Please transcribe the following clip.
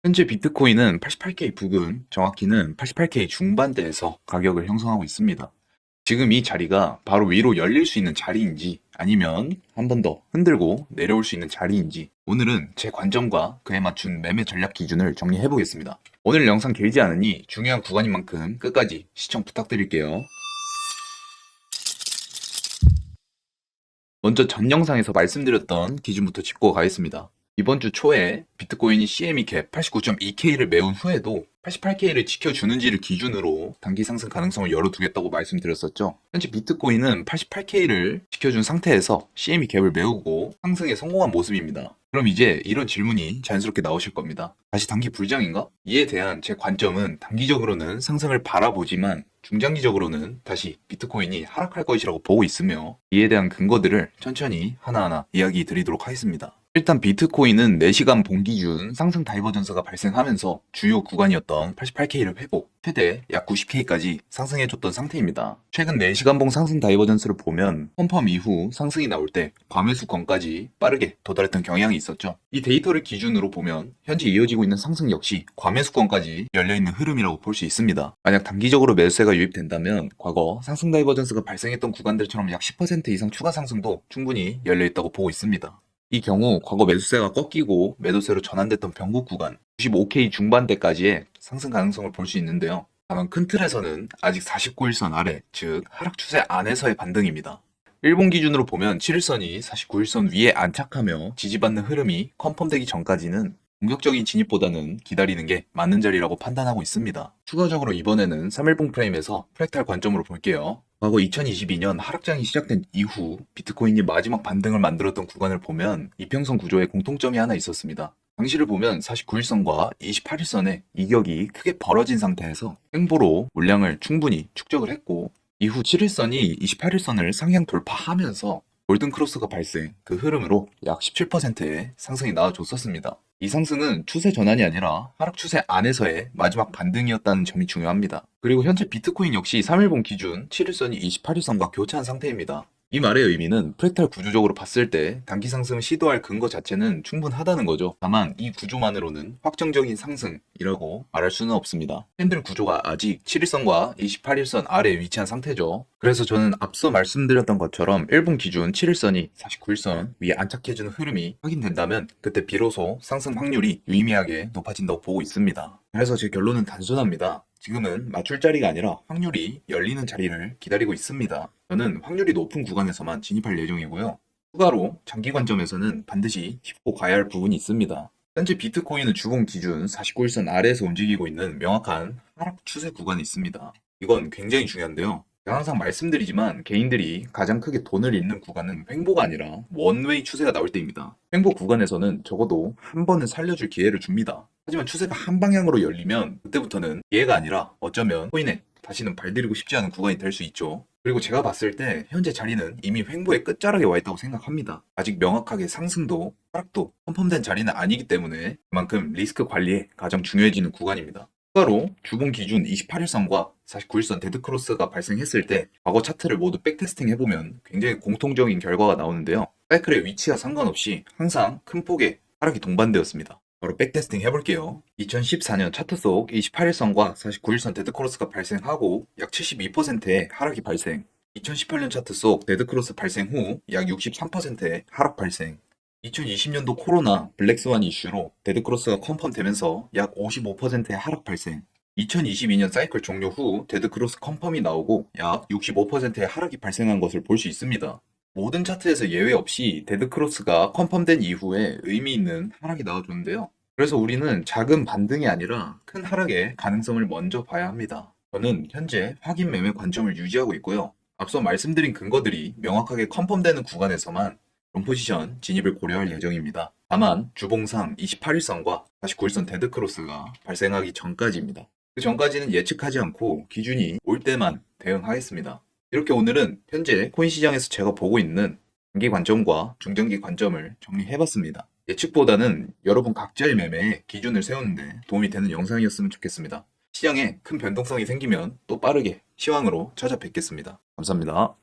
현재 비트코인은 88K 부근, 정확히는 88K 중반대에서 가격을 형성하고 있습니다. 지금 이 자리가 바로 위로 열릴 수 있는 자리인지 아니면 한 번 더 흔들고 내려올 수 있는 자리인지 오늘은 제 관점과 그에 맞춘 매매 전략 기준을 정리해 보겠습니다. 오늘 영상 길지 않으니 중요한 구간인 만큼 끝까지 시청 부탁드릴게요. 먼저 전 영상에서 말씀드렸던 기준부터 짚고 가겠습니다. 이번 주 초에 비트코인이 CME 갭 89.2K를 메운 후에도 88K를 지켜주는지를 기준으로 단기 상승 가능성을 열어두겠다고 말씀드렸었죠. 현재 비트코인은 88K를 지켜준 상태에서 CME 갭을 메우고 상승에 성공한 모습입니다. 그럼 이제 이런 질문이 자연스럽게 나오실 겁니다. 다시 단기 불장인가? 이에 대한 제 관점은 단기적으로는 상승을 바라보지만 중장기적으로는 다시 비트코인이 하락할 것이라고 보고 있으며 이에 대한 근거들을 천천히 하나하나 이야기 드리도록 하겠습니다. 일단 비트코인은 4시간 봉기준 상승 다이버전스가 발생하면서 주요 구간이었던 88K를 회복, 최대 약 90K까지 상승해줬던 상태입니다. 최근 4시간 봉 상승 다이버전스를 보면 펌펌 이후 상승이 나올 때 과매수권까지 빠르게 도달했던 경향이 있었죠. 이 데이터를 기준으로 보면 현재 이어지고 있는 상승 역시 과매수권까지 열려있는 흐름이라고 볼 수 있습니다. 만약 단기적으로 매수세가 유입된다면 과거 상승 다이버전스가 발생했던 구간들처럼 약 10% 이상 추가 상승도 충분히 열려있다고 보고 있습니다. 이 경우 과거 매수세가 꺾이고 매도세로 전환됐던 변곡 구간 95K 중반대까지의 상승 가능성을 볼 수 있는데요. 다만 큰 틀에서는 아직 49일선 아래, 즉 하락 추세 안에서의 반등입니다. 일본 기준으로 보면 7일선이 49일선 위에 안착하며 지지받는 흐름이 컨펌되기 전까지는 공격적인 진입보다는 기다리는 게 맞는 자리라고 판단하고 있습니다. 추가적으로 이번에는 3일봉 프레임에서 프랙탈 관점으로 볼게요. 과거 2022년 하락장이 시작된 이후 비트코인이 마지막 반등을 만들었던 구간을 보면 이평선 구조에 공통점이 하나 있었습니다. 당시를 보면 49일선과 28일선의 이격이 크게 벌어진 상태에서 횡보로 물량을 충분히 축적을 했고 이후 7일선이 28일선을 상향 돌파하면서 골든크로스가 발생, 그 흐름으로 약 17%의 상승이 나와줬었습니다. 이 상승은 추세 전환이 아니라 하락 추세 안에서의 마지막 반등이었다는 점이 중요합니다. 그리고 현재 비트코인 역시 3일봉 기준 7일선이 28일선과 교차한 상태입니다. 이 말의 의미는 프랙탈 구조적으로 봤을 때 단기 상승을 시도할 근거 자체는 충분하다는 거죠. 다만 이 구조만으로는 확정적인 상승이라고 말할 수는 없습니다. 캔들 구조가 아직 7일선과 28일선 아래에 위치한 상태죠. 그래서 저는 앞서 말씀드렸던 것처럼 일본 기준 7일선이 49일선 위에 안착해주는 흐름이 확인된다면 그때 비로소 상승 확률이 유의미하게 높아진다고 보고 있습니다. 그래서 제 결론은 단순합니다. 지금은 맞출 자리가 아니라 확률이 열리는 자리를 기다리고 있습니다. 저는 확률이 높은 구간에서만 진입할 예정이고요. 추가로 장기 관점에서는 반드시 짚고 가야 할 부분이 있습니다. 현재 비트코인은 주봉 기준 49일선 아래에서 움직이고 있는 명확한 하락 추세 구간이 있습니다. 이건 굉장히 중요한데요. 제가 항상 말씀드리지만 개인들이 가장 크게 돈을 잃는 구간은 횡보가 아니라 원웨이 추세가 나올 때입니다. 횡보 구간에서는 적어도 한 번은 살려줄 기회를 줍니다. 하지만 추세가 한 방향으로 열리면 그때부터는 기회가 아니라 어쩌면 코인에 다시는 발들이고 싶지 않은 구간이 될 수 있죠. 그리고 제가 봤을 때 현재 자리는 이미 횡보의 끝자락에 와 있다고 생각합니다. 아직 명확하게 상승도 하락도 컨펌된 자리는 아니기 때문에 그만큼 리스크 관리에 가장 중요해지는 구간입니다. 추가로 주봉 기준 28일선과 49일선 데드크로스가 발생했을 때 과거 차트를 모두 백테스팅 해보면 굉장히 공통적인 결과가 나오는데요. 사이클의 위치와 상관없이 항상 큰 폭의 하락이 동반되었습니다. 바로 백테스팅 해볼게요. 2014년 차트 속 28일선과 49일선 데드크로스가 발생하고 약 72%의 하락이 발생. 2018년 차트 속 데드크로스 발생 후 약 63%의 하락 발생. 2020년도 코로나 블랙스완 이슈로 데드크로스가 컨펌되면서 약 55%의 하락 발생. 2022년 사이클 종료 후 데드크로스 컨펌이 나오고 약 65%의 하락이 발생한 것을 볼 수 있습니다. 모든 차트에서 예외 없이 데드크로스가 컨펌된 이후에 의미 있는 하락이 나와줬는데요. 그래서 우리는 작은 반등이 아니라 큰 하락의 가능성을 먼저 봐야 합니다. 저는 현재 확인 매매 관점을 유지하고 있고요. 앞서 말씀드린 근거들이 명확하게 컨펌되는 구간에서만 롱포지션 진입을 고려할 예정입니다. 다만 주봉상 28일선과 49일선 데드크로스가 발생하기 전까지입니다. 그 전까지는 예측하지 않고 기준이 올 때만 대응하겠습니다. 이렇게 오늘은 현재 코인 시장에서 제가 보고 있는 단기 관점과 중장기 관점을 정리해봤습니다. 예측보다는 여러분 각자의 매매에 기준을 세우는데 도움이 되는 영상이었으면 좋겠습니다. 시장에 큰 변동성이 생기면 또 빠르게 시황으로 찾아뵙겠습니다. 감사합니다.